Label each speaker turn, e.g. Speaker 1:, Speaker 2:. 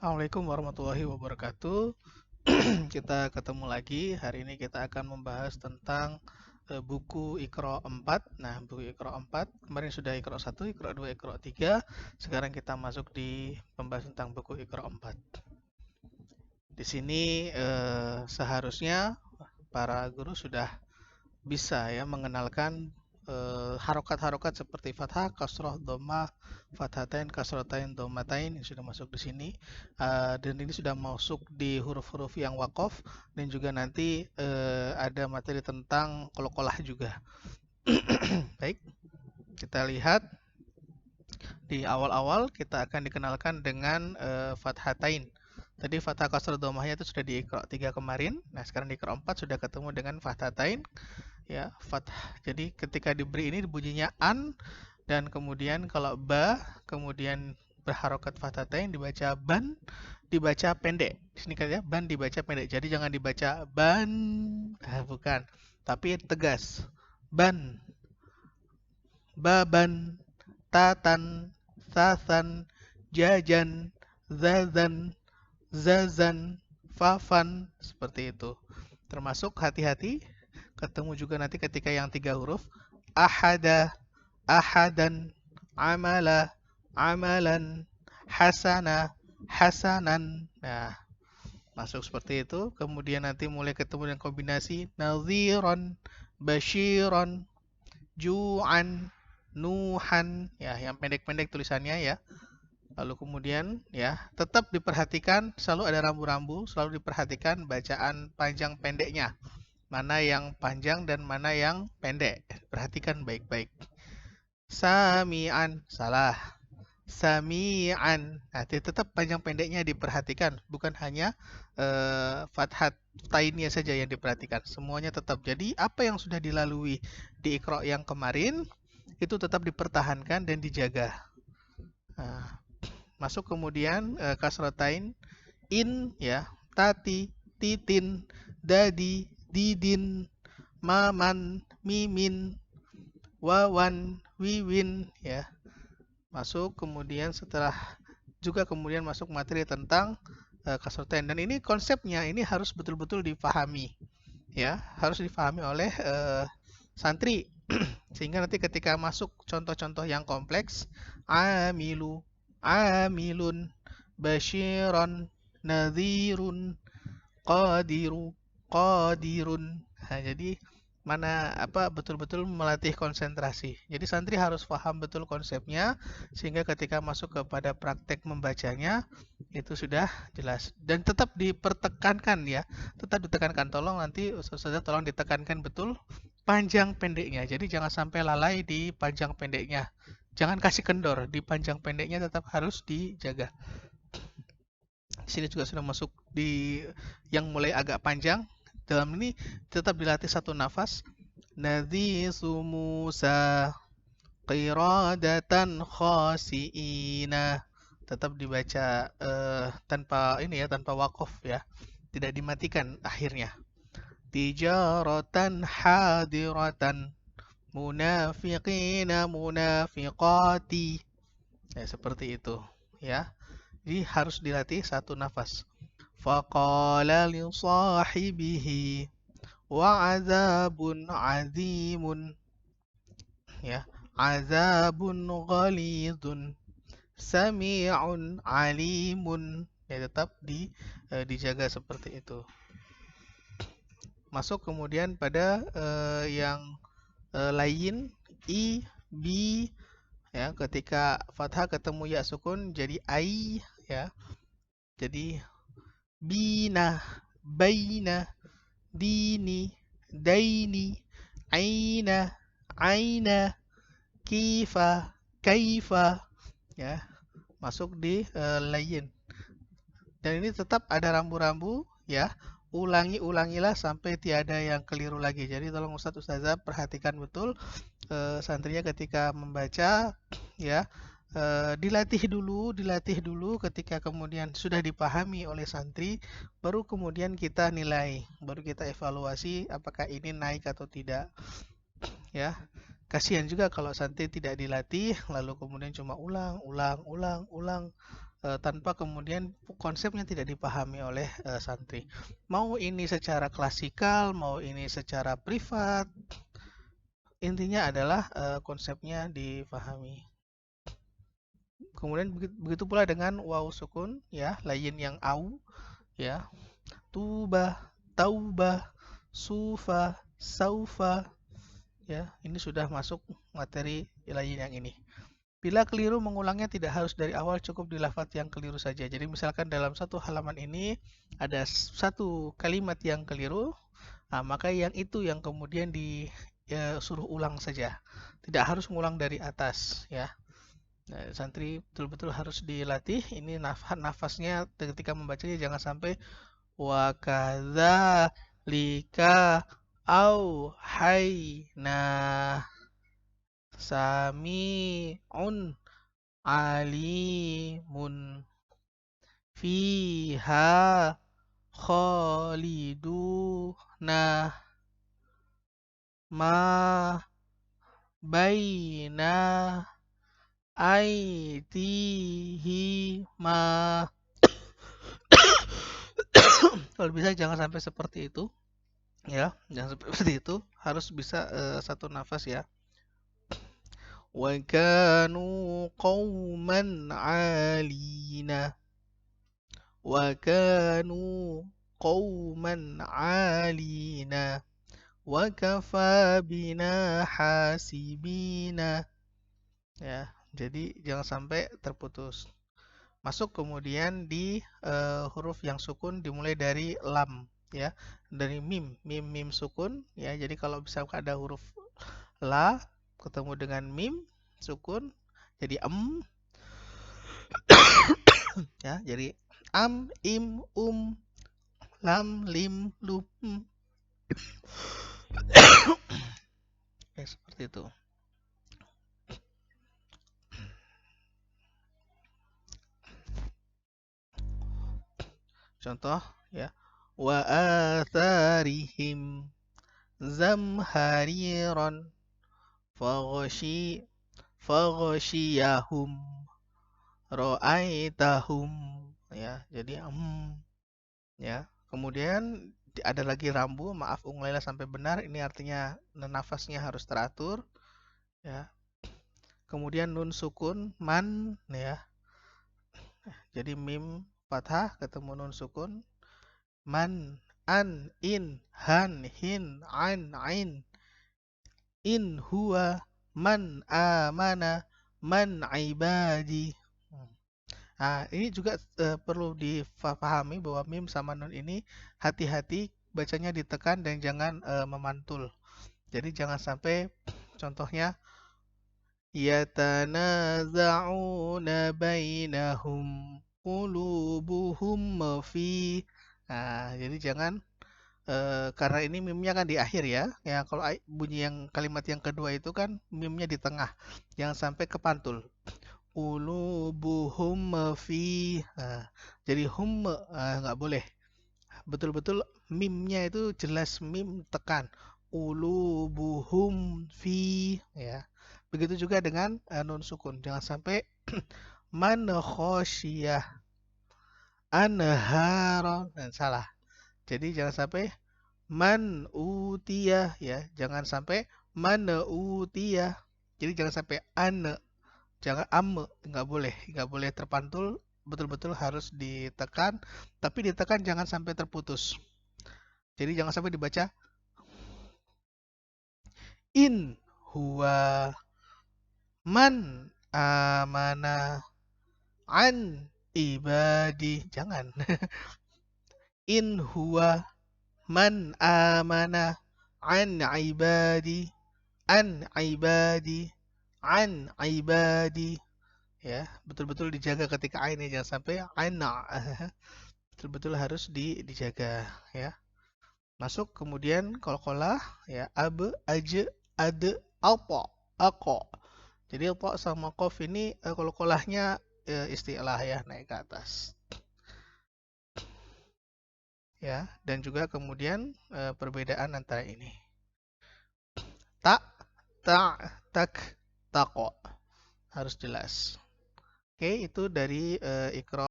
Speaker 1: Assalamualaikum warahmatullahi wabarakatuh. Kita ketemu lagi. Hari ini kita akan membahas tentang buku Iqra 4. Nah, buku Iqra 4 kemarin sudah Iqra 1, Iqra 2, Iqra 3. Sekarang kita masuk di pembahasan tentang buku Iqra 4. Di sini seharusnya para guru sudah bisa ya mengenalkan harokat-harokat seperti fathah, kasroh, dhammah, fathatain, kasrotain, dhammatain yang sudah masuk di sini. Dan ini sudah masuk di huruf-huruf yang wakof dan juga nanti ada materi tentang qolqolah juga. Baik, kita lihat di awal-awal kita akan dikenalkan dengan fathatain. Tadi fathah kasroh dhammahnya itu sudah di Iqra 3 kemarin. Nah, sekarang di Iqra 4 sudah ketemu dengan fathatain ya, fathah. Jadi ketika diberi ini bunyinya an, dan kemudian kalau ba kemudian berharokat fathatain dibaca ban, dibaca pendek. Di sini kan ya, ban dibaca pendek. Jadi jangan dibaca ban, bukan, tapi tegas. Ban, baban, tatan, sasan, jajan, zazan, zazan, fafan, seperti itu. Termasuk hati-hati ketemu juga nanti ketika yang 3 huruf ahada, ahadan, amala, amalan, hasana, hasanan. Nah, masuk seperti itu. Kemudian nanti mulai ketemu dengan kombinasi nadhiran, basyiran, ju'an, nuhan, ya yang pendek-pendek tulisannya ya. Lalu kemudian ya, tetap diperhatikan selalu ada rambu-rambu, selalu diperhatikan bacaan panjang pendeknya. Mana yang panjang dan mana yang pendek. Perhatikan baik-baik. Sami'an, salah. Sami'an. Nah, tetap panjang pendeknya diperhatikan, bukan hanya fathat tainnya saja yang diperhatikan. Semuanya tetap. Jadi, apa yang sudah dilalui di Iqra yang kemarin itu tetap dipertahankan dan dijaga. Nah, masuk kemudian kasratain, in ya, tati, titin, dadi, didin, maman, mimin, wawan, wiwin ya. Masuk kemudian setelah juga kemudian masuk materi tentang kasratain, dan ini konsepnya ini harus betul-betul dipahami ya, harus dipahami oleh santri sehingga nanti ketika masuk contoh-contoh yang kompleks, amilu, amilun, basyiron, nadhirun, qadiru, qadirun. Nah, jadi mana apa betul-betul melatih konsentrasi. Jadi santri harus paham betul konsepnya sehingga ketika masuk kepada praktek membacanya itu sudah jelas dan tetap dipertekankan ya. Tetap ditekankan, tolong nanti Ustazah tolong ditekankan betul panjang pendeknya. Jadi jangan sampai lalai di panjang pendeknya. Jangan kasih kendor, di panjang pendeknya tetap harus dijaga. Di sini juga sudah masuk di yang mulai agak panjang. Dalam ini tetap dilatih satu nafas. Nadhisu Musa qiradatan khasiina. Tetap dibaca tanpa ini ya, tanpa wakof ya. Tidak dimatikan akhirnya. Tijaratan hadiratan munafiqina munafiqati. Ya, seperti itu ya. Jadi harus dilatih satu nafas. Faqala li sahibihi wa azabun azimun ya. Azabun ghalidun sami'un alimun. Ya, tetap dijaga seperti itu. Masuk kemudian pada yang lain, i, bi ya, ketika fathah ketemu ya sukun jadi ai ya. Jadi bina, baina, dini, daini, aina, aina, kifa, kaifa ya. Masuk di lain. Dan ini tetap ada rambu-rambu ya. Ulangilah sampai tiada yang keliru lagi. Jadi tolong Ustadz Ustazah perhatikan betul santrinya ketika membaca ya, dilatih dulu ketika kemudian sudah dipahami oleh santri, baru kemudian kita nilai, baru kita evaluasi apakah ini naik atau tidak ya. Kasihan juga kalau santri tidak dilatih lalu kemudian cuma ulang tanpa kemudian konsepnya tidak dipahami oleh santri. Mau ini secara klasikal, mau ini secara privat, intinya adalah konsepnya dipahami. Kemudian begitu pula dengan waw sukun, ya, lain yang au, ya, tuba, tauba, sufa, saufa, ya, ini sudah masuk materi lain yang ini. Bila keliru mengulangnya tidak harus dari awal, cukup di lafaz yang keliru saja. Jadi misalkan dalam satu halaman ini ada satu kalimat yang keliru, nah, maka yang itu yang kemudian disuruh ulang saja. Tidak harus mengulang dari atas, ya. Nah, santri betul-betul harus dilatih. Ini nafasnya ketika membacanya jangan sampai wa kadzalika auhayna sami'un alimun fiha khaliduna ma baina aitihima. Kalau bisa jangan sampai seperti itu, ya, jangan seperti itu, harus bisa satu nafas, ya. Wa kanu qauman alina, wa kanu qauman alina, wa kafa bina hasibina, ya. Jadi jangan sampai terputus. Masuk kemudian di huruf yang sukun dimulai dari lam, ya, dari mim sukun, ya. Jadi kalau misalkan ada huruf la ketemu dengan mim sukun jadi ya, jadi am, im, lam, lim, lum. Ya, seperti itu. Contoh, ya, wa atharihim zamhariran faghashiyahum ra'aitahum, ya. Jadi ya. Kemudian ada lagi rambu, maaf ulailah sampai benar, ini artinya nafasnya harus teratur, ya. Kemudian nun sukun man, ya. Jadi mim fathah ketemu nun sukun, man, an, in, han, hin, an, ain, in huwa, man amana, man ibadi. Nah, ini juga perlu dipahami bahwa mim sama nun ini hati-hati bacanya ditekan dan jangan memantul. Jadi jangan sampai contohnya yatanaza'una bainahum qulubuhum fi. Nah, jadi jangan karena ini mimnya kan di akhir, ya. Ya, kalau bunyi yang kalimat yang kedua itu kan mimnya di tengah. Jangan sampai kepantul. Qulubuhum fi. Nah, jadi nggak boleh. Betul-betul mimnya itu jelas mim tekan. Qulubuhum fi, ya. Begitu juga dengan nun sukun. Jangan sampai man khosyiyah anhara, salah. Jadi jangan sampai man utiyah, ya. Jangan sampai man utiyah. Jadi jangan sampai jangan nggak boleh terpantul, betul-betul harus ditekan, tapi ditekan jangan sampai terputus. Jadi jangan sampai dibaca in huwa man amana an ibadi, jangan. In huwa man amana an ibadi, an ibadi, an ibadi, ya. Betul-betul dijaga ketika ain, jangan sampai ana. Betul-betul harus dijaga, ya. Masuk kemudian qalqalah, ya, aj, ad, alqa, aqo. Jadi alqa sama qaf ini qalqalahnya istilah, ya, naik ke atas. Ya, dan juga kemudian perbedaan antara ini. Tak, tak, tak, taqo. Harus jelas. Oke, itu dari Iqra.